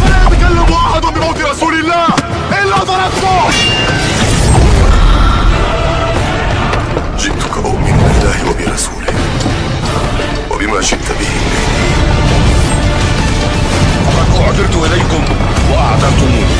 فلا يتكلم أحد بموت رسول الله إلا ضربته. جئتك أؤمن بالله وبرسوله وبما شئت به فقد أعذرت إليكم وأعذرتموني.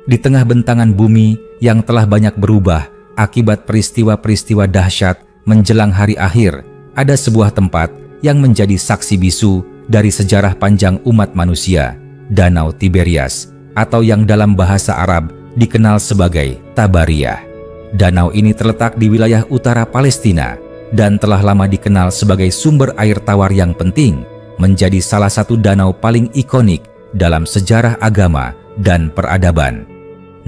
Di tengah bentangan bumi yang telah banyak berubah akibat peristiwa-peristiwa dahsyat menjelang hari akhir, ada sebuah tempat yang menjadi saksi bisu dari sejarah panjang umat manusia, Danau Tiberias, atau yang dalam bahasa Arab dikenal sebagai Tabariyah. Danau ini terletak di wilayah utara Palestina dan telah lama dikenal sebagai sumber air tawar yang penting, menjadi salah satu danau paling ikonik dalam sejarah agama dan peradaban.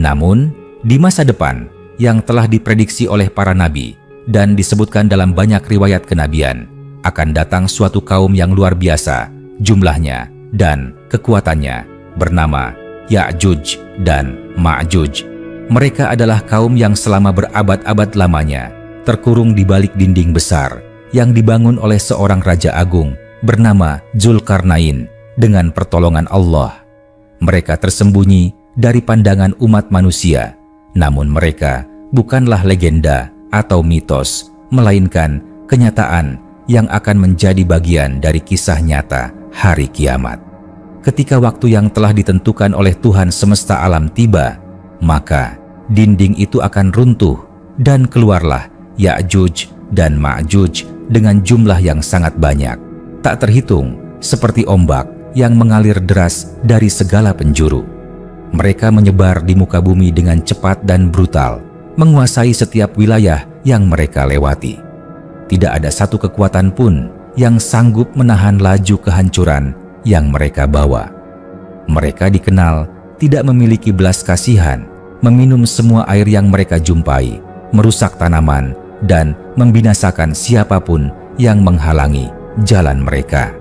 Namun, di masa depan yang telah diprediksi oleh para nabi dan disebutkan dalam banyak riwayat kenabian, akan datang suatu kaum yang luar biasa jumlahnya dan kekuatannya, bernama Ya'juj dan Ma'juj. Mereka adalah kaum yang selama berabad-abad lamanya terkurung di balik dinding besar yang dibangun oleh seorang raja agung bernama Zulkarnain dengan pertolongan Allah. Mereka tersembunyi dari pandangan umat manusia, namun mereka bukanlah legenda atau mitos, melainkan kenyataan yang akan menjadi bagian dari kisah nyata hari kiamat. Ketika waktu yang telah ditentukan oleh Tuhan semesta alam tiba, maka dinding itu akan runtuh dan keluarlah Ya'juj dan Ma'juj dengan jumlah yang sangat banyak, tak terhitung, seperti ombak yang mengalir deras dari segala penjuru. Mereka menyebar di muka bumi dengan cepat dan brutal, menguasai setiap wilayah yang mereka lewati. Tidak ada satu kekuatan pun yang sanggup menahan laju kehancuran yang mereka bawa. Mereka dikenal tidak memiliki belas kasihan, meminum semua air yang mereka jumpai, merusak tanaman, dan membinasakan siapapun yang menghalangi jalan mereka.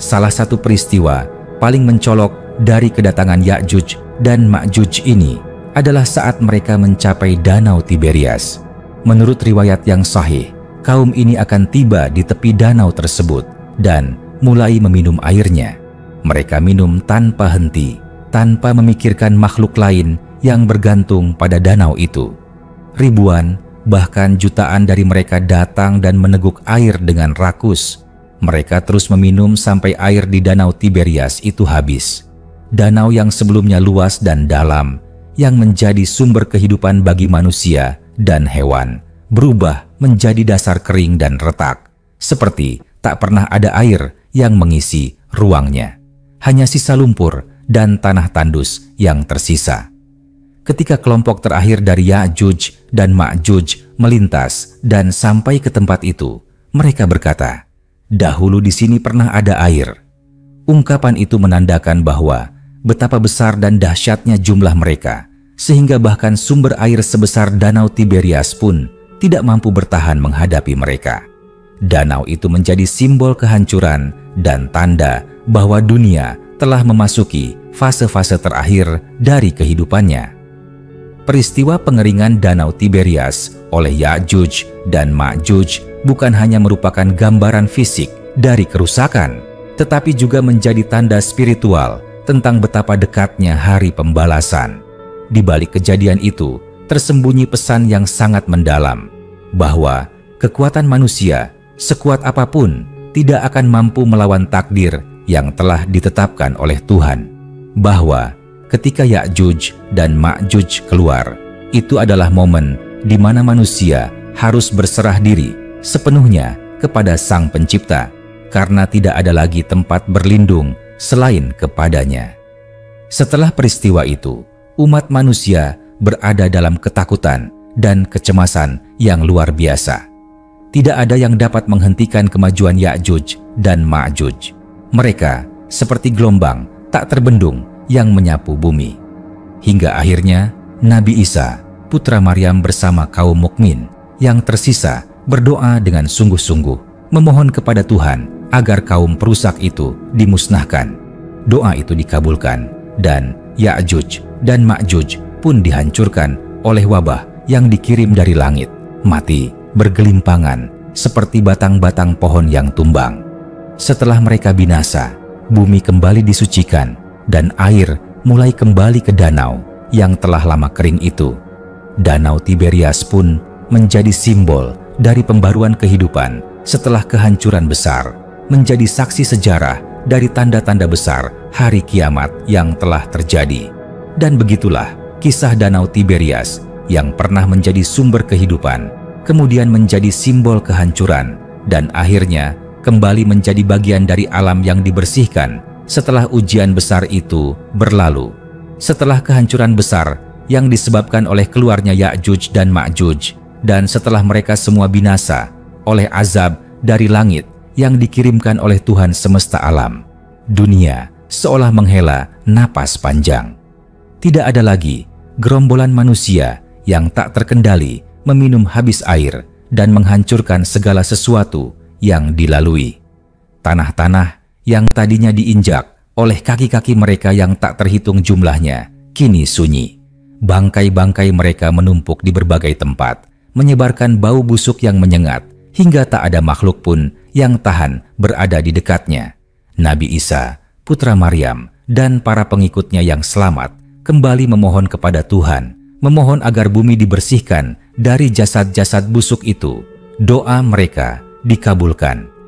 Salah satu peristiwa paling mencolok dari kedatangan Ya'juj dan Ma'juj ini adalah saat mereka mencapai Danau Tiberias. Menurut riwayat yang sahih, kaum ini akan tiba di tepi danau tersebut dan mulai meminum airnya. Mereka minum tanpa henti, tanpa memikirkan makhluk lain yang bergantung pada danau itu. Ribuan, bahkan jutaan dari mereka datang dan meneguk air dengan rakus. Mereka terus meminum sampai air di Danau Tiberias itu habis. Danau yang sebelumnya luas dan dalam, yang menjadi sumber kehidupan bagi manusia dan hewan, berubah menjadi dasar kering dan retak, seperti tak pernah ada air yang mengisi ruangnya. Hanya sisa lumpur dan tanah tandus yang tersisa. Ketika kelompok terakhir dari Ya'juj dan Ma'juj melintas dan sampai ke tempat itu, mereka berkata, "Dahulu di sini pernah ada air." Ungkapan itu menandakan bahwa betapa besar dan dahsyatnya jumlah mereka, sehingga bahkan sumber air sebesar Danau Tiberias pun tidak mampu bertahan menghadapi mereka. Danau itu menjadi simbol kehancuran dan tanda bahwa dunia telah memasuki fase-fase terakhir dari kehidupannya. Peristiwa pengeringan Danau Tiberias oleh Ya'juj dan Ma'juj bukan hanya merupakan gambaran fisik dari kerusakan, tetapi juga menjadi tanda spiritual tentang betapa dekatnya hari pembalasan. Di balik kejadian itu, tersembunyi pesan yang sangat mendalam, bahwa kekuatan manusia, sekuat apapun, tidak akan mampu melawan takdir yang telah ditetapkan oleh Tuhan. Bahwa ketika Ya'juj dan Ma'juj keluar, itu adalah momen di mana manusia harus berserah diri sepenuhnya kepada Sang Pencipta, karena tidak ada lagi tempat berlindung selain kepadanya. Setelah peristiwa itu, umat manusia berada dalam ketakutan dan kecemasan yang luar biasa. Tidak ada yang dapat menghentikan kemajuan Ya'juj dan Ma'juj. Mereka seperti gelombang tak terbendung yang menyapu bumi. Hingga akhirnya Nabi Isa, putra Maryam bersama kaum mukmin yang tersisa berdoa dengan sungguh-sungguh, memohon kepada Tuhan agar kaum perusak itu dimusnahkan. Doa itu dikabulkan dan Ya'juj dan Ma'juj pun dihancurkan oleh wabah yang dikirim dari langit, mati bergelimpangan seperti batang-batang pohon yang tumbang. Setelah mereka binasa, bumi kembali disucikan dan air mulai kembali ke danau yang telah lama kering itu. Danau Tiberias pun menjadi simbol dari pembaruan kehidupan setelah kehancuran besar, menjadi saksi sejarah dari tanda-tanda besar hari kiamat yang telah terjadi. Dan begitulah kisah Danau Tiberias yang pernah menjadi sumber kehidupan, kemudian menjadi simbol kehancuran, dan akhirnya kembali menjadi bagian dari alam yang dibersihkan setelah ujian besar itu berlalu. Setelah kehancuran besar yang disebabkan oleh keluarnya Ya'juj dan Ma'juj, dan setelah mereka semua binasa oleh azab dari langit yang dikirimkan oleh Tuhan semesta alam, dunia seolah menghela napas panjang. Tidak ada lagi gerombolan manusia yang tak terkendali meminum habis air dan menghancurkan segala sesuatu yang dilalui. Tanah-tanah yang tadinya diinjak oleh kaki-kaki mereka yang tak terhitung jumlahnya kini sunyi. Bangkai-bangkai mereka menumpuk di berbagai tempat, menyebarkan bau busuk yang menyengat hingga tak ada makhluk pun yang tahan berada di dekatnya. Nabi Isa, putra Maryam, dan para pengikutnya yang selamat kembali memohon kepada Tuhan, memohon agar bumi dibersihkan dari jasad-jasad busuk itu. Doa mereka dikabulkan.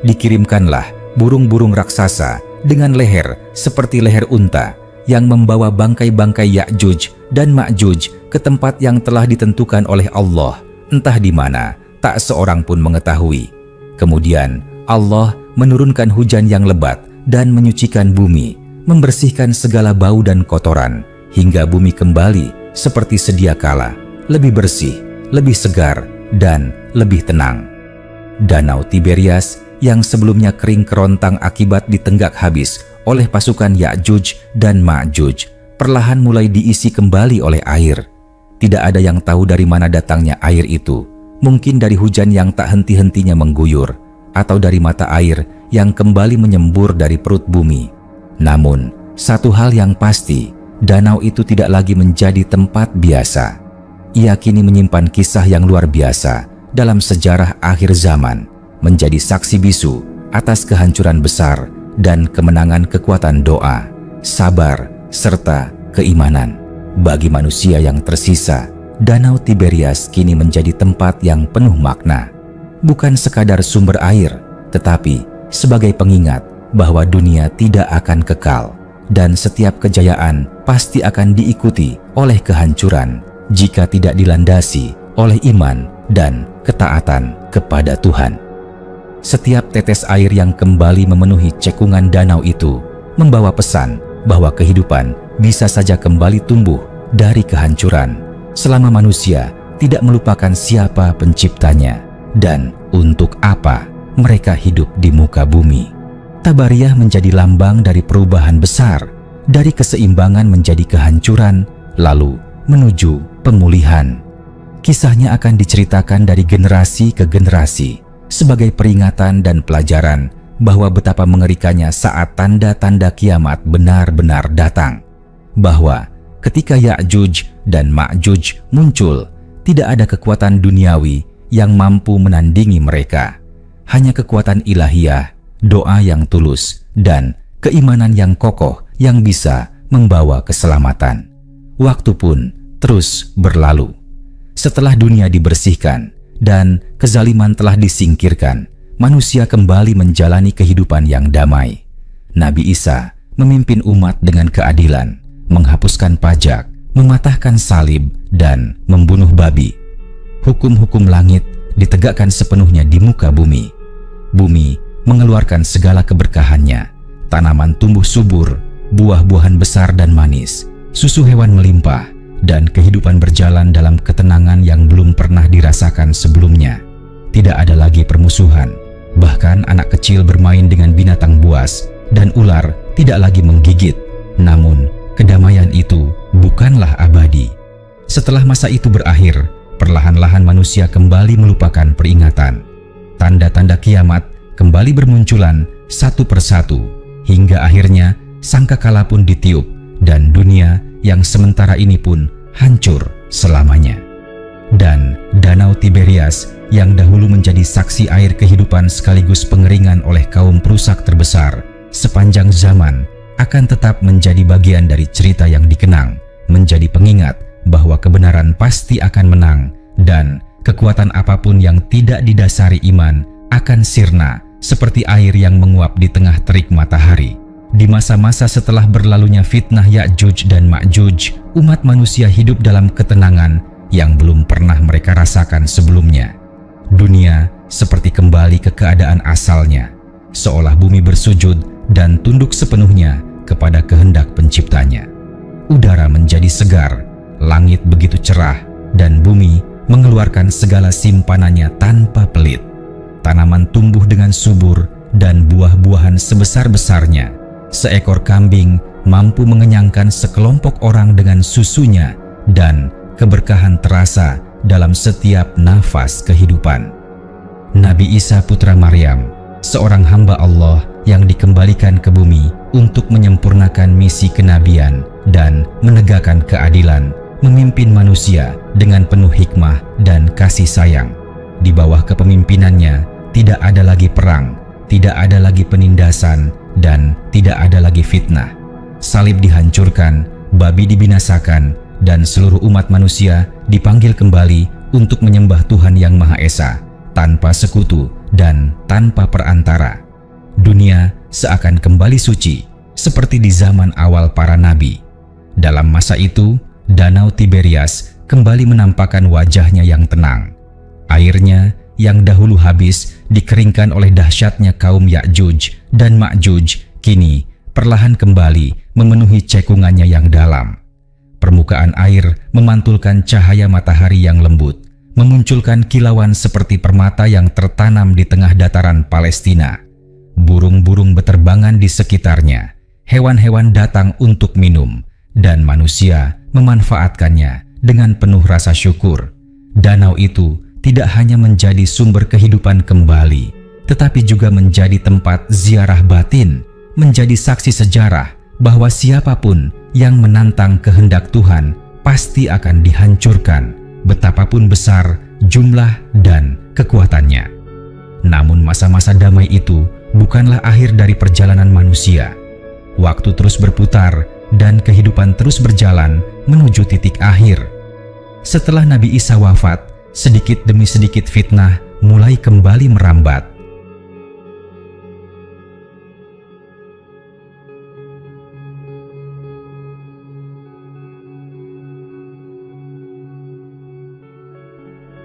Dikirimkanlah burung-burung raksasa dengan leher seperti leher unta yang membawa bangkai-bangkai Ya'juj dan Ma'juj ke tempat yang telah ditentukan oleh Allah, entah di mana, tak seorang pun mengetahui. Kemudian Allah menurunkan hujan yang lebat dan menyucikan bumi, membersihkan segala bau dan kotoran, hingga bumi kembali seperti sedia kala, lebih bersih, lebih segar, dan lebih tenang. Danau Tiberias yang sebelumnya kering kerontang akibat ditenggak habis oleh pasukan Ya'juj dan Ma'juj, perlahan mulai diisi kembali oleh air. Tidak ada yang tahu dari mana datangnya air itu, mungkin dari hujan yang tak henti-hentinya mengguyur, atau dari mata air yang kembali menyembur dari perut bumi. Namun, satu hal yang pasti, danau itu tidak lagi menjadi tempat biasa. Ia kini menyimpan kisah yang luar biasa dalam sejarah akhir zaman, menjadi saksi bisu atas kehancuran besar dan kemenangan kekuatan doa, sabar, serta keimanan. Bagi manusia yang tersisa, Danau Tiberias kini menjadi tempat yang penuh makna. Bukan sekadar sumber air, tetapi sebagai pengingat bahwa dunia tidak akan kekal, dan setiap kejayaan pasti akan diikuti oleh kehancuran jika tidak dilandasi oleh iman dan ketaatan kepada Tuhan. Setiap tetes air yang kembali memenuhi cekungan danau itu membawa pesan bahwa kehidupan bisa saja kembali tumbuh dari kehancuran selama manusia tidak melupakan siapa penciptanya dan untuk apa mereka hidup di muka bumi. Tabariah menjadi lambang dari perubahan besar, dari keseimbangan menjadi kehancuran, lalu menuju pemulihan. Kisahnya akan diceritakan dari generasi ke generasi sebagai peringatan dan pelajaran bahwa betapa mengerikannya saat tanda-tanda kiamat benar-benar datang. Bahwa ketika Ya'juj dan Ma'juj muncul, tidak ada kekuatan duniawi yang mampu menandingi mereka. Hanya kekuatan ilahiyah, doa yang tulus, dan keimanan yang kokoh yang bisa membawa keselamatan. Waktu pun terus berlalu. Setelah dunia dibersihkan dan kezaliman telah disingkirkan, manusia kembali menjalani kehidupan yang damai. Nabi Isa memimpin umat dengan keadilan, menghapuskan pajak, mematahkan salib, dan membunuh babi. Hukum-hukum langit ditegakkan sepenuhnya di muka bumi. Bumi mengeluarkan segala keberkahannya. Tanaman tumbuh subur, buah-buahan besar dan manis, susu hewan melimpah, dan kehidupan berjalan dalam ketenangan yang belum pernah dirasakan sebelumnya. Tidak ada lagi permusuhan, bahkan anak kecil bermain dengan binatang buas, dan ular tidak lagi menggigit. Namun, kedamaian itu bukanlah abadi. Setelah masa itu berakhir, perlahan-lahan manusia kembali melupakan peringatan. Tanda-tanda kiamat kembali bermunculan satu persatu, hingga akhirnya sangkakala pun ditiup, dan dunia yang sementara ini pun hancur selamanya. Dan Danau Tiberias yang dahulu menjadi saksi air kehidupan sekaligus pengeringan oleh kaum perusak terbesar sepanjang zaman akan tetap menjadi bagian dari cerita yang dikenang, menjadi pengingat bahwa kebenaran pasti akan menang dan kekuatan apapun yang tidak didasari iman akan sirna seperti air yang menguap di tengah terik matahari. Di masa-masa setelah berlalunya fitnah Ya'juj dan Ma'juj, umat manusia hidup dalam ketenangan yang belum pernah mereka rasakan sebelumnya. Dunia seperti kembali ke keadaan asalnya, seolah bumi bersujud dan tunduk sepenuhnya kepada kehendak penciptanya. Udara menjadi segar, langit begitu cerah, dan bumi mengeluarkan segala simpanannya tanpa pelit. Tanaman tumbuh dengan subur dan buah-buahan sebesar-besarnya. Seekor kambing mampu mengenyangkan sekelompok orang dengan susunya, dan keberkahan terasa dalam setiap nafas kehidupan. Nabi Isa putra Maryam, seorang hamba Allah yang dikembalikan ke bumi untuk menyempurnakan misi kenabian dan menegakkan keadilan, memimpin manusia dengan penuh hikmah dan kasih sayang. Di bawah kepemimpinannya tidak ada lagi perang, tidak ada lagi penindasan, dan tidak ada lagi fitnah. Salib dihancurkan, babi dibinasakan, dan seluruh umat manusia dipanggil kembali untuk menyembah Tuhan Yang Maha Esa, tanpa sekutu dan tanpa perantara. Dunia seakan kembali suci, seperti di zaman awal para nabi. Dalam masa itu, Danau Tiberias kembali menampakkan wajahnya yang tenang. Airnya yang dahulu habis dikeringkan oleh dahsyatnya kaum Ya'juj dan Ma'juj, kini perlahan kembali memenuhi cekungannya yang dalam. Permukaan air memantulkan cahaya matahari yang lembut, memunculkan kilauan seperti permata yang tertanam di tengah dataran Palestina. Burung-burung beterbangan di sekitarnya, hewan-hewan datang untuk minum, dan manusia memanfaatkannya dengan penuh rasa syukur. Danau itu tidak hanya menjadi sumber kehidupan kembali, tetapi juga menjadi tempat ziarah batin, menjadi saksi sejarah bahwa siapapun yang menantang kehendak Tuhan pasti akan dihancurkan, betapapun besar jumlah dan kekuatannya. Namun masa-masa damai itu bukanlah akhir dari perjalanan manusia. Waktu terus berputar dan kehidupan terus berjalan menuju titik akhir. Setelah Nabi Isa wafat, sedikit demi sedikit fitnah mulai kembali merambat.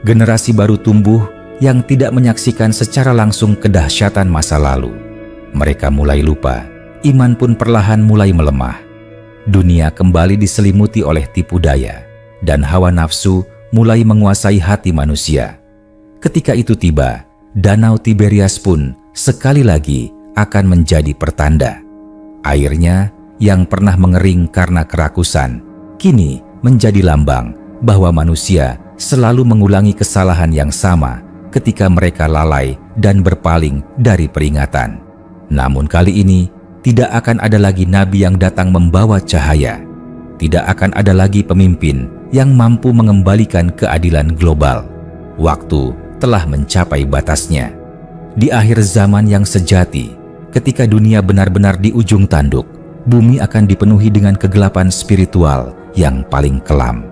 Generasi baru tumbuh yang tidak menyaksikan secara langsung kedahsyatan masa lalu. Mereka mulai lupa, iman pun perlahan mulai melemah. Dunia kembali diselimuti oleh tipu daya, dan hawa nafsu mulai menguasai hati manusia. Ketika itu tiba, Danau Tiberias pun sekali lagi akan menjadi pertanda. Airnya yang pernah mengering karena kerakusan, kini menjadi lambang bahwa manusia selalu mengulangi kesalahan yang sama ketika mereka lalai dan berpaling dari peringatan. Namun kali ini, tidak akan ada lagi nabi yang datang membawa cahaya. Tidak akan ada lagi pemimpin yang mampu mengembalikan keadilan global. Waktu telah mencapai batasnya. Di akhir zaman yang sejati, ketika dunia benar-benar di ujung tanduk, bumi akan dipenuhi dengan kegelapan spiritual yang paling kelam.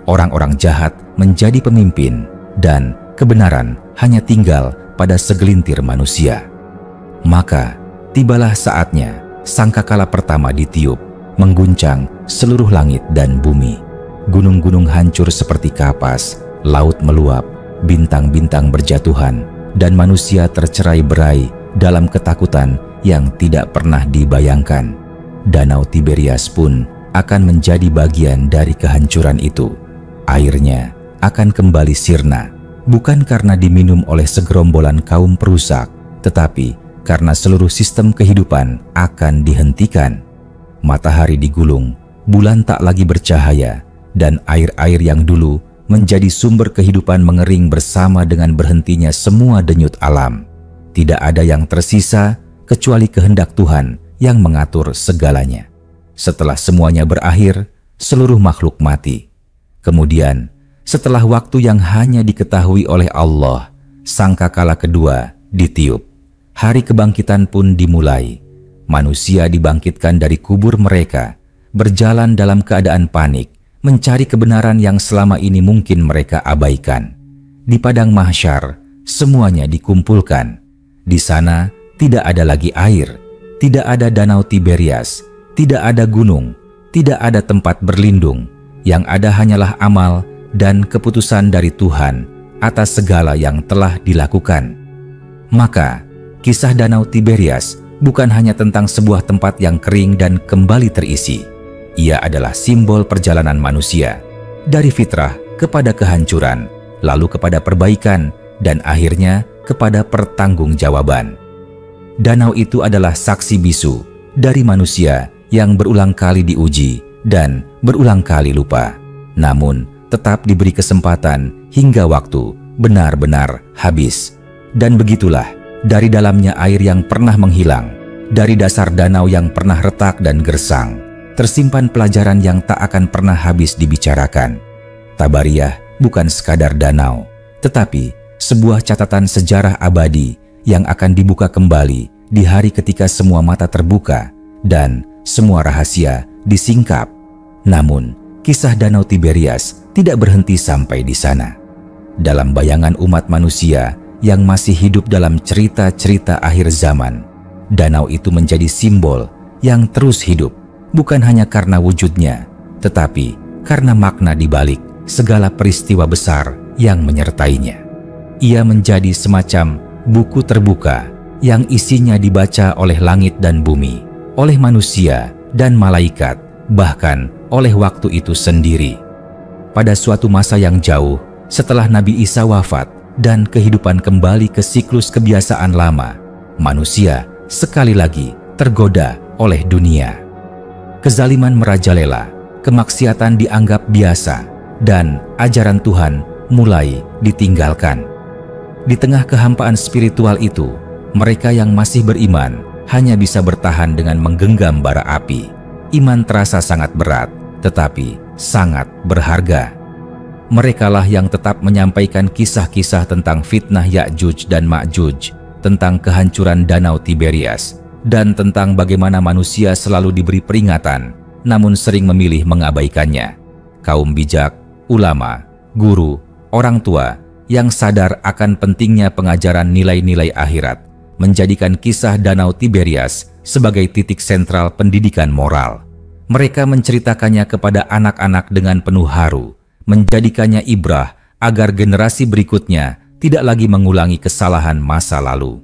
Orang-orang jahat menjadi pemimpin, dan kebenaran hanya tinggal pada segelintir manusia. Maka tibalah saatnya sangkakala pertama ditiup, mengguncang seluruh langit dan bumi. Gunung-gunung hancur seperti kapas, laut meluap, bintang-bintang berjatuhan, dan manusia tercerai-berai dalam ketakutan yang tidak pernah dibayangkan. Danau Tiberias pun akan menjadi bagian dari kehancuran itu. Airnya akan kembali sirna, bukan karena diminum oleh segerombolan kaum perusak, tetapi karena seluruh sistem kehidupan akan dihentikan. Matahari digulung, bulan tak lagi bercahaya, dan air-air yang dulu menjadi sumber kehidupan mengering bersama dengan berhentinya semua denyut alam. Tidak ada yang tersisa kecuali kehendak Tuhan yang mengatur segalanya. Setelah semuanya berakhir, seluruh makhluk mati. Kemudian, setelah waktu yang hanya diketahui oleh Allah, sangkakala kedua ditiup. Hari kebangkitan pun dimulai. Manusia dibangkitkan dari kubur mereka, berjalan dalam keadaan panik, mencari kebenaran yang selama ini mungkin mereka abaikan. Di padang mahsyar, semuanya dikumpulkan. Di sana tidak ada lagi air, tidak ada danau Tiberias, tidak ada gunung, tidak ada tempat berlindung. Yang ada hanyalah amal dan keputusan dari Tuhan atas segala yang telah dilakukan. Maka, kisah danau Tiberias bukan hanya tentang sebuah tempat yang kering dan kembali terisi. Ia adalah simbol perjalanan manusia dari fitrah kepada kehancuran, lalu kepada perbaikan, dan akhirnya kepada pertanggungjawaban. Danau itu adalah saksi bisu dari manusia yang berulang kali diuji dan berulang kali lupa, namun tetap diberi kesempatan hingga waktu benar-benar habis. Dan begitulah, dari dalamnya air yang pernah menghilang, dari dasar danau yang pernah retak dan gersang, tersimpan pelajaran yang tak akan pernah habis dibicarakan. Tabariyah bukan sekadar danau, tetapi sebuah catatan sejarah abadi yang akan dibuka kembali di hari ketika semua mata terbuka dan semua rahasia disingkap. Namun, kisah danau Tiberias tidak berhenti sampai di sana. Dalam bayangan umat manusia yang masih hidup dalam cerita-cerita akhir zaman, danau itu menjadi simbol yang terus hidup, bukan hanya karena wujudnya, tetapi karena makna di balik segala peristiwa besar yang menyertainya. Ia menjadi semacam buku terbuka yang isinya dibaca oleh langit dan bumi, oleh manusia dan malaikat, bahkan oleh waktu itu sendiri. Pada suatu masa yang jauh setelah Nabi Isa wafat dan kehidupan kembali ke siklus kebiasaan lama, manusia sekali lagi tergoda oleh dunia. Kezaliman merajalela, kemaksiatan dianggap biasa, dan ajaran Tuhan mulai ditinggalkan. Di tengah kehampaan spiritual itu, mereka yang masih beriman hanya bisa bertahan dengan menggenggam bara api. Iman terasa sangat berat, tetapi sangat berharga. Merekalah yang tetap menyampaikan kisah-kisah tentang fitnah Ya'juj dan Ma'juj, tentang kehancuran danau Tiberias, dan tentang bagaimana manusia selalu diberi peringatan, namun sering memilih mengabaikannya. Kaum bijak, ulama, guru, orang tua yang sadar akan pentingnya pengajaran nilai-nilai akhirat menjadikan kisah danau Tiberias sebagai titik sentral pendidikan moral. Mereka menceritakannya kepada anak-anak dengan penuh haru, menjadikannya ibrah agar generasi berikutnya tidak lagi mengulangi kesalahan masa lalu.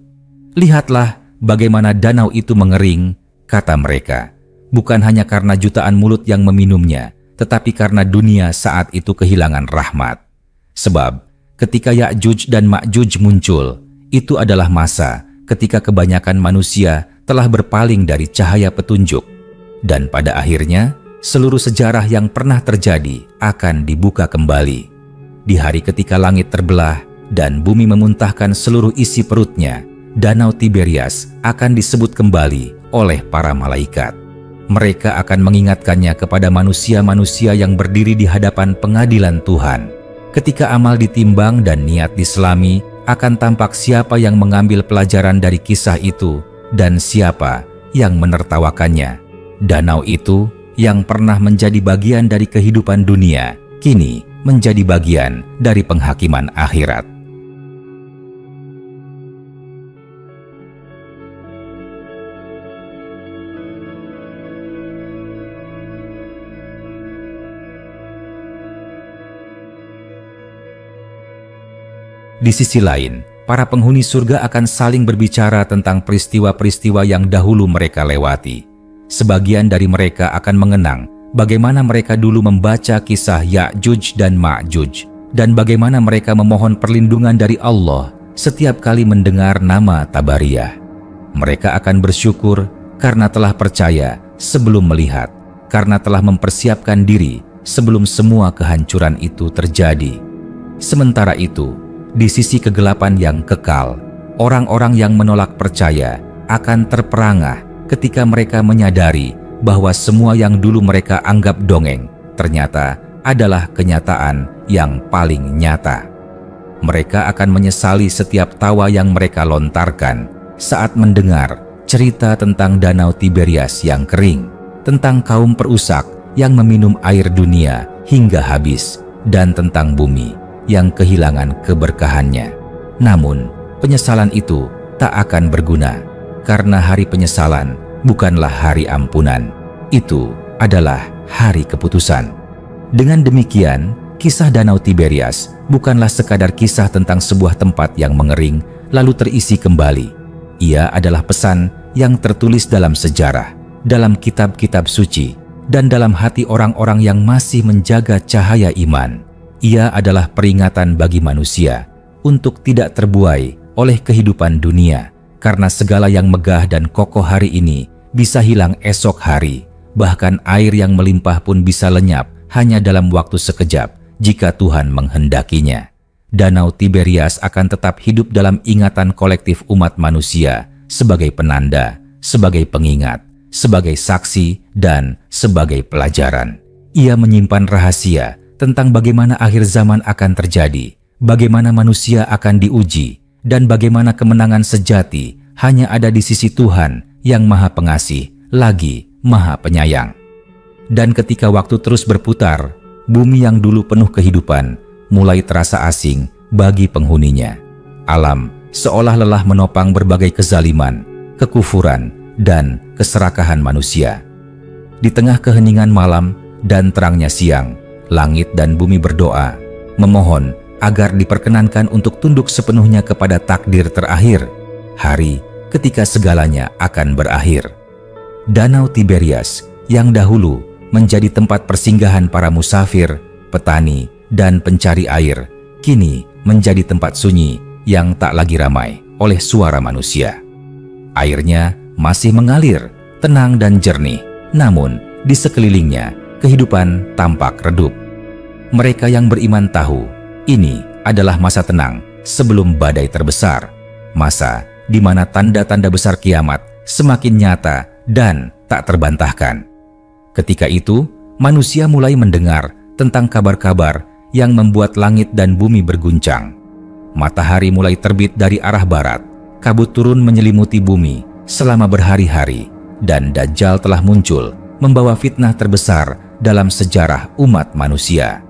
Lihatlah bagaimana danau itu mengering, kata mereka, bukan hanya karena jutaan mulut yang meminumnya, tetapi karena dunia saat itu kehilangan rahmat. Sebab ketika Ya'juj dan Ma'juj muncul, itu adalah masa ketika kebanyakan manusia telah berpaling dari cahaya petunjuk. Dan pada akhirnya, seluruh sejarah yang pernah terjadi akan dibuka kembali. Di hari ketika langit terbelah dan bumi memuntahkan seluruh isi perutnya, danau Tiberias akan disebut kembali oleh para malaikat. Mereka akan mengingatkannya kepada manusia-manusia yang berdiri di hadapan pengadilan Tuhan. Ketika amal ditimbang dan niat diselami, akan tampak siapa yang mengambil pelajaran dari kisah itu dan siapa yang menertawakannya. Danau itu yang pernah menjadi bagian dari kehidupan dunia, kini menjadi bagian dari penghakiman akhirat. Di sisi lain, para penghuni surga akan saling berbicara tentang peristiwa-peristiwa yang dahulu mereka lewati. Sebagian dari mereka akan mengenang bagaimana mereka dulu membaca kisah Ya'juj dan Ma'juj, dan bagaimana mereka memohon perlindungan dari Allah setiap kali mendengar nama Tabariyah. Mereka akan bersyukur karena telah percaya sebelum melihat, karena telah mempersiapkan diri sebelum semua kehancuran itu terjadi. Sementara itu, di sisi kegelapan yang kekal, orang-orang yang menolak percaya akan terperangah ketika mereka menyadari bahwa semua yang dulu mereka anggap dongeng ternyata adalah kenyataan yang paling nyata. Mereka akan menyesali setiap tawa yang mereka lontarkan saat mendengar cerita tentang Danau Tiberias yang kering, tentang kaum perusak yang meminum air dunia hingga habis, dan tentang bumi yang kehilangan keberkahannya. Namun, penyesalan itu tak akan berguna, karena hari penyesalan bukanlah hari ampunan. Itu adalah hari keputusan. Dengan demikian, kisah Danau Tiberias bukanlah sekadar kisah tentang sebuah tempat yang mengering lalu terisi kembali. Ia adalah pesan yang tertulis dalam sejarah, dalam kitab-kitab suci, dan dalam hati orang-orang yang masih menjaga cahaya iman. Ia adalah peringatan bagi manusia untuk tidak terbuai oleh kehidupan dunia, karena segala yang megah dan kokoh hari ini bisa hilang esok hari. Bahkan air yang melimpah pun bisa lenyap hanya dalam waktu sekejap jika Tuhan menghendakinya. Danau Tiberias akan tetap hidup dalam ingatan kolektif umat manusia sebagai penanda, sebagai pengingat, sebagai saksi, dan sebagai pelajaran. Ia menyimpan rahasia tentang bagaimana akhir zaman akan terjadi, bagaimana manusia akan diuji, dan bagaimana kemenangan sejati hanya ada di sisi Tuhan yang Maha Pengasih, lagi Maha Penyayang. Dan ketika waktu terus berputar, bumi yang dulu penuh kehidupan mulai terasa asing bagi penghuninya. Alam seolah lelah menopang berbagai kezaliman, kekufuran, dan keserakahan manusia. Di tengah keheningan malam dan terangnya siang, langit dan bumi berdoa, memohon agar diperkenankan untuk tunduk sepenuhnya kepada takdir terakhir, hari ketika segalanya akan berakhir. Danau Tiberias yang dahulu menjadi tempat persinggahan para musafir, petani, dan pencari air, kini menjadi tempat sunyi yang tak lagi ramai oleh suara manusia. Airnya masih mengalir, tenang dan jernih, namun di sekelilingnya kehidupan tampak redup. Mereka yang beriman tahu, ini adalah masa tenang sebelum badai terbesar, masa di mana tanda-tanda besar kiamat semakin nyata dan tak terbantahkan. Ketika itu, manusia mulai mendengar tentang kabar-kabar yang membuat langit dan bumi berguncang. Matahari mulai terbit dari arah barat, kabut turun menyelimuti bumi selama berhari-hari, dan Dajjal telah muncul membawa fitnah terbesar dalam sejarah umat manusia.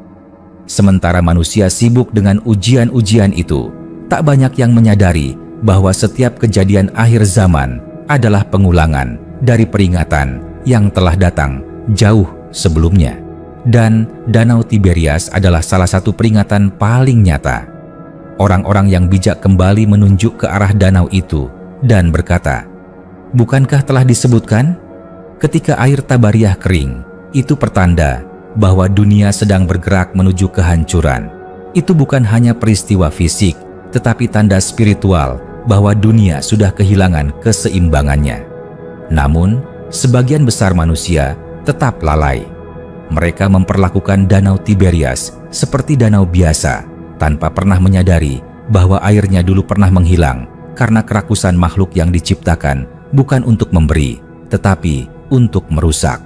Sementara manusia sibuk dengan ujian-ujian itu, tak banyak yang menyadari bahwa setiap kejadian akhir zaman adalah pengulangan dari peringatan yang telah datang jauh sebelumnya. Dan Danau Tiberias adalah salah satu peringatan paling nyata. Orang-orang yang bijak kembali menunjuk ke arah danau itu dan berkata, "Bukankah telah disebutkan? Ketika air Tabariyah kering, itu pertanda bahwa dunia sedang bergerak menuju kehancuran. Itu bukan hanya peristiwa fisik, tetapi tanda spiritual bahwa dunia sudah kehilangan keseimbangannya." Namun, sebagian besar manusia tetap lalai. Mereka memperlakukan Danau Tiberias seperti danau biasa, tanpa pernah menyadari bahwa airnya dulu pernah menghilang karena kerakusan makhluk yang diciptakan bukan untuk memberi, tetapi untuk merusak.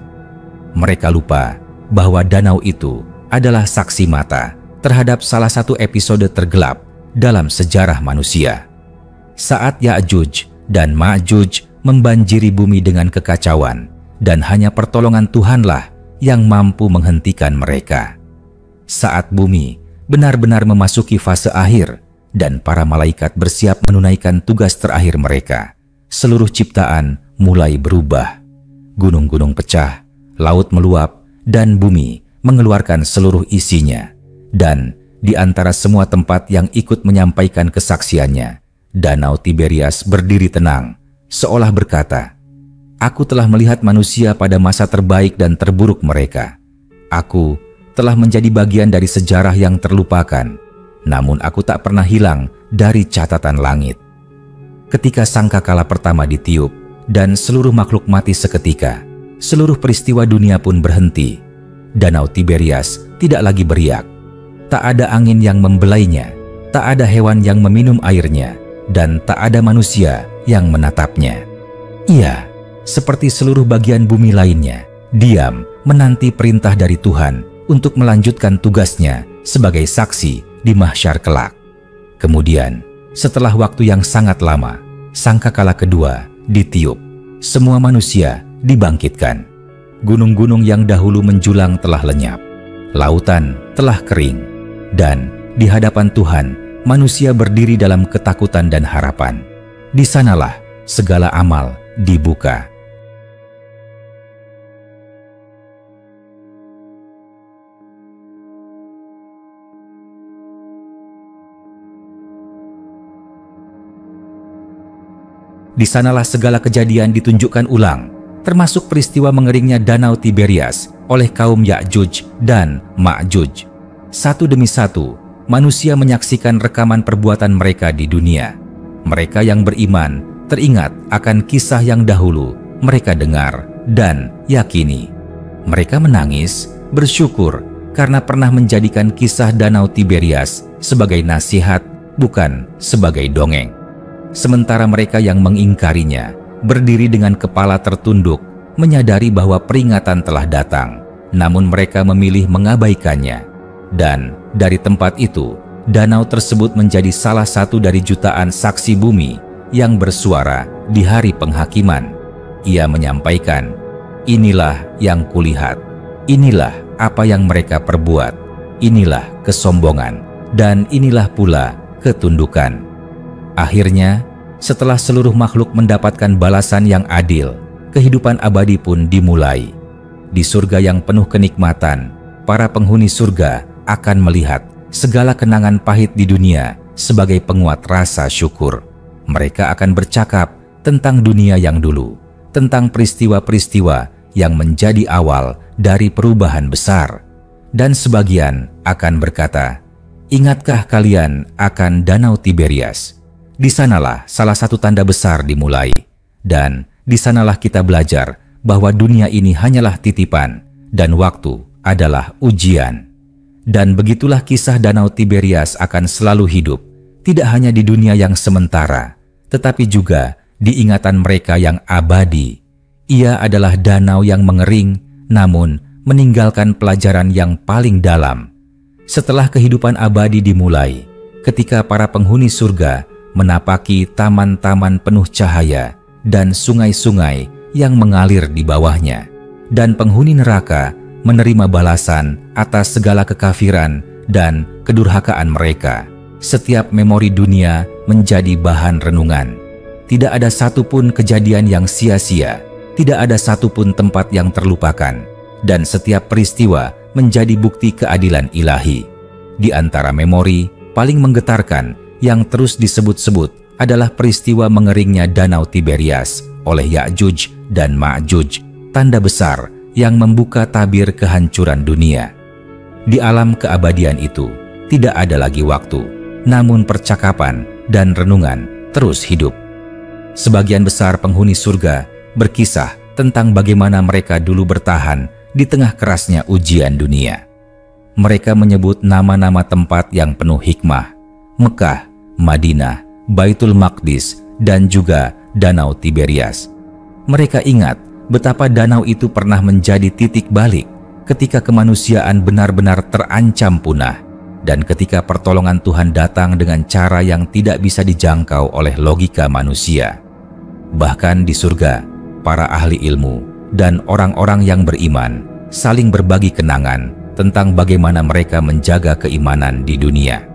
Mereka lupa bahwa danau itu adalah saksi mata terhadap salah satu episode tergelap dalam sejarah manusia. Saat Ya'juj dan Ma'juj membanjiri bumi dengan kekacauan, dan hanya pertolongan Tuhanlah yang mampu menghentikan mereka. Saat bumi benar-benar memasuki fase akhir dan para malaikat bersiap menunaikan tugas terakhir mereka, seluruh ciptaan mulai berubah. Gunung-gunung pecah, laut meluap, dan bumi mengeluarkan seluruh isinya. Dan Di antara semua tempat yang ikut menyampaikan kesaksiannya, Danau Tiberias berdiri tenang, seolah berkata, "Aku telah melihat manusia pada masa terbaik dan terburuk mereka. Aku telah menjadi bagian dari sejarah yang terlupakan, namun aku tak pernah hilang dari catatan langit." Ketika sangkakala pertama ditiup dan seluruh makhluk mati seketika, seluruh peristiwa dunia pun berhenti. Danau Tiberias tidak lagi beriak. Tak ada angin yang membelainya, tak ada hewan yang meminum airnya, dan tak ada manusia yang menatapnya. Ia, seperti seluruh bagian bumi lainnya, diam menanti perintah dari Tuhan untuk melanjutkan tugasnya sebagai saksi di mahsyar kelak. Kemudian, setelah waktu yang sangat lama, sangkakala kedua ditiup. Semua manusia dibangkitkan. Gunung-gunung yang dahulu menjulang telah lenyap. Lautan telah kering. Dan di hadapan Tuhan, manusia berdiri dalam ketakutan dan harapan. Di sanalah segala amal dibuka. Di sanalah segala kejadian ditunjukkan ulang, termasuk peristiwa mengeringnya Danau Tiberias oleh kaum Ya'juj dan Ma'juj. Satu demi satu, manusia menyaksikan rekaman perbuatan mereka di dunia. Mereka yang beriman teringat akan kisah yang dahulu mereka dengar dan yakini. Mereka menangis, bersyukur karena pernah menjadikan kisah Danau Tiberias sebagai nasihat, bukan sebagai dongeng. Sementara mereka yang mengingkarinya berdiri dengan kepala tertunduk, menyadari bahwa peringatan telah datang, namun mereka memilih mengabaikannya. Dan dari tempat itu, danau tersebut menjadi salah satu dari jutaan saksi bumi yang bersuara di hari penghakiman. Ia menyampaikan, "Inilah yang kulihat, inilah apa yang mereka perbuat, inilah kesombongan, dan inilah pula ketundukan." Akhirnya, setelah seluruh makhluk mendapatkan balasan yang adil, kehidupan abadi pun dimulai. Di surga yang penuh kenikmatan, para penghuni surga akan melihat segala kenangan pahit di dunia sebagai penguat rasa syukur. Mereka akan bercakap tentang dunia yang dulu, tentang peristiwa-peristiwa yang menjadi awal dari perubahan besar. Dan sebagian akan berkata, "Ingatkah kalian akan Danau Tiberias? Di sanalah salah satu tanda besar dimulai, dan di sanalah kita belajar bahwa dunia ini hanyalah titipan dan waktu adalah ujian." Dan begitulah kisah Danau Tiberias akan selalu hidup, tidak hanya di dunia yang sementara, tetapi juga di ingatan mereka yang abadi. Ia adalah danau yang mengering, namun meninggalkan pelajaran yang paling dalam. Setelah kehidupan abadi dimulai, ketika para penghuni surga menapaki taman-taman penuh cahaya dan sungai-sungai yang mengalir di bawahnya, dan penghuni neraka menerima balasan atas segala kekafiran dan kedurhakaan mereka. Setiap memori dunia menjadi bahan renungan. Tidak ada satupun kejadian yang sia-sia, tidak ada satupun tempat yang terlupakan, dan setiap peristiwa menjadi bukti keadilan ilahi. Di antara memori paling menggetarkan yang terus disebut-sebut adalah peristiwa mengeringnya Danau Tiberias oleh Ya'juj dan Ma'juj, tanda besar yang membuka tabir kehancuran dunia. Di alam keabadian itu, tidak ada lagi waktu, namun percakapan dan renungan terus hidup. Sebagian besar penghuni surga berkisah tentang bagaimana mereka dulu bertahan di tengah kerasnya ujian dunia. Mereka menyebut nama-nama tempat yang penuh hikmah: Mekah, Madinah, Baitul Maqdis, dan juga Danau Tiberias. Mereka ingat betapa danau itu pernah menjadi titik balik ketika kemanusiaan benar-benar terancam punah, dan ketika pertolongan Tuhan datang dengan cara yang tidak bisa dijangkau oleh logika manusia. Bahkan di surga, para ahli ilmu dan orang-orang yang beriman saling berbagi kenangan tentang bagaimana mereka menjaga keimanan di dunia.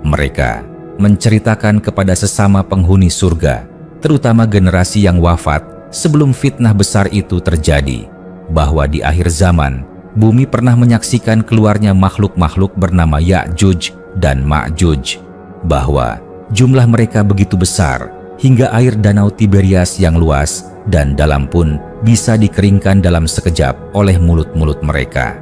Mereka menceritakan kepada sesama penghuni surga, terutama generasi yang wafat sebelum fitnah besar itu terjadi, bahwa di akhir zaman bumi pernah menyaksikan keluarnya makhluk-makhluk bernama Ya'juj dan Ma'juj, bahwa jumlah mereka begitu besar hingga air danau Tiberias yang luas dan dalam pun bisa dikeringkan dalam sekejap oleh mulut-mulut mereka,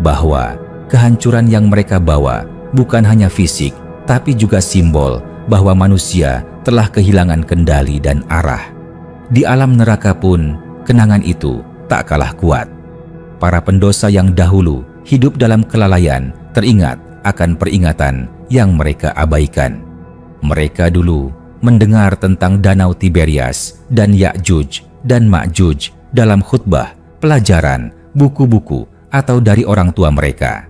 bahwa kehancuran yang mereka bawa bukan hanya fisik tapi juga simbol bahwa manusia telah kehilangan kendali dan arah. Di alam neraka pun kenangan itu tak kalah kuat. Para pendosa yang dahulu hidup dalam kelalaian teringat akan peringatan yang mereka abaikan. Mereka dulu mendengar tentang danau Tiberias dan Ya'juj dan Ma'juj dalam khutbah, pelajaran, buku-buku, atau dari orang tua mereka.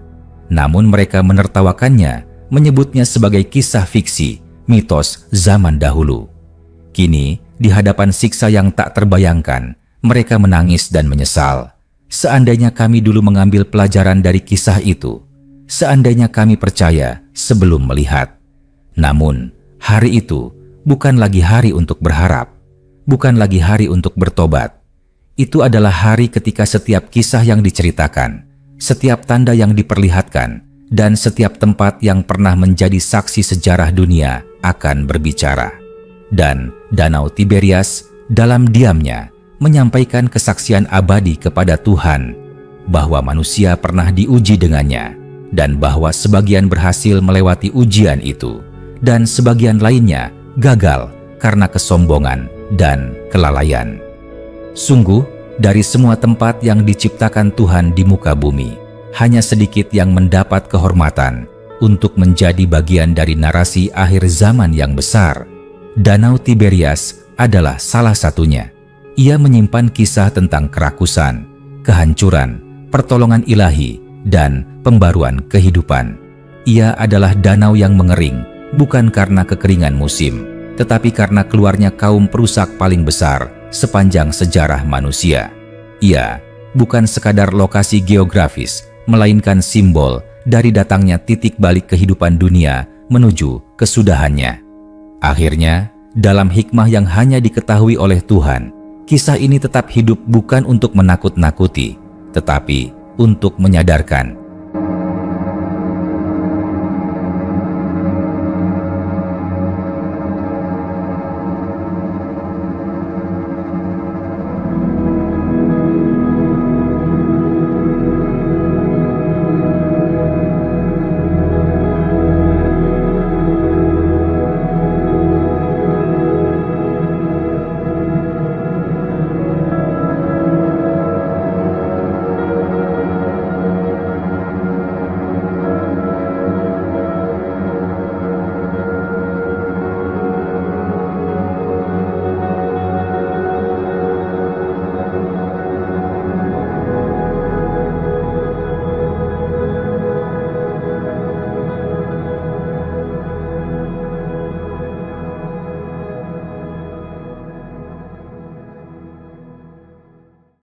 Namun mereka menertawakannya, menyebutnya sebagai kisah fiksi, mitos zaman dahulu. Kini, di hadapan siksa yang tak terbayangkan, mereka menangis dan menyesal. Seandainya kami dulu mengambil pelajaran dari kisah itu, seandainya kami percaya sebelum melihat. Namun, hari itu bukan lagi hari untuk berharap, bukan lagi hari untuk bertobat. Itu adalah hari ketika setiap kisah yang diceritakan, setiap tanda yang diperlihatkan, dan setiap tempat yang pernah menjadi saksi sejarah dunia akan berbicara. Dan danau Tiberias dalam diamnya menyampaikan kesaksian abadi kepada Tuhan bahwa manusia pernah diuji dengannya, dan bahwa sebagian berhasil melewati ujian itu, dan sebagian lainnya gagal karena kesombongan dan kelalaian. Sungguh, dari semua tempat yang diciptakan Tuhan di muka bumi, hanya sedikit yang mendapat kehormatan untuk menjadi bagian dari narasi akhir zaman yang besar. Danau Tiberias adalah salah satunya. Ia menyimpan kisah tentang kerakusan, kehancuran, pertolongan ilahi, dan pembaruan kehidupan. Ia adalah danau yang mengering, bukan karena kekeringan musim, tetapi karena keluarnya kaum perusak paling besar sepanjang sejarah manusia. Ia bukan sekadar lokasi geografis, melainkan simbol dari datangnya titik balik kehidupan dunia menuju kesudahannya. Akhirnya, dalam hikmah yang hanya diketahui oleh Tuhan, kisah ini tetap hidup bukan untuk menakut-nakuti, tetapi untuk menyadarkan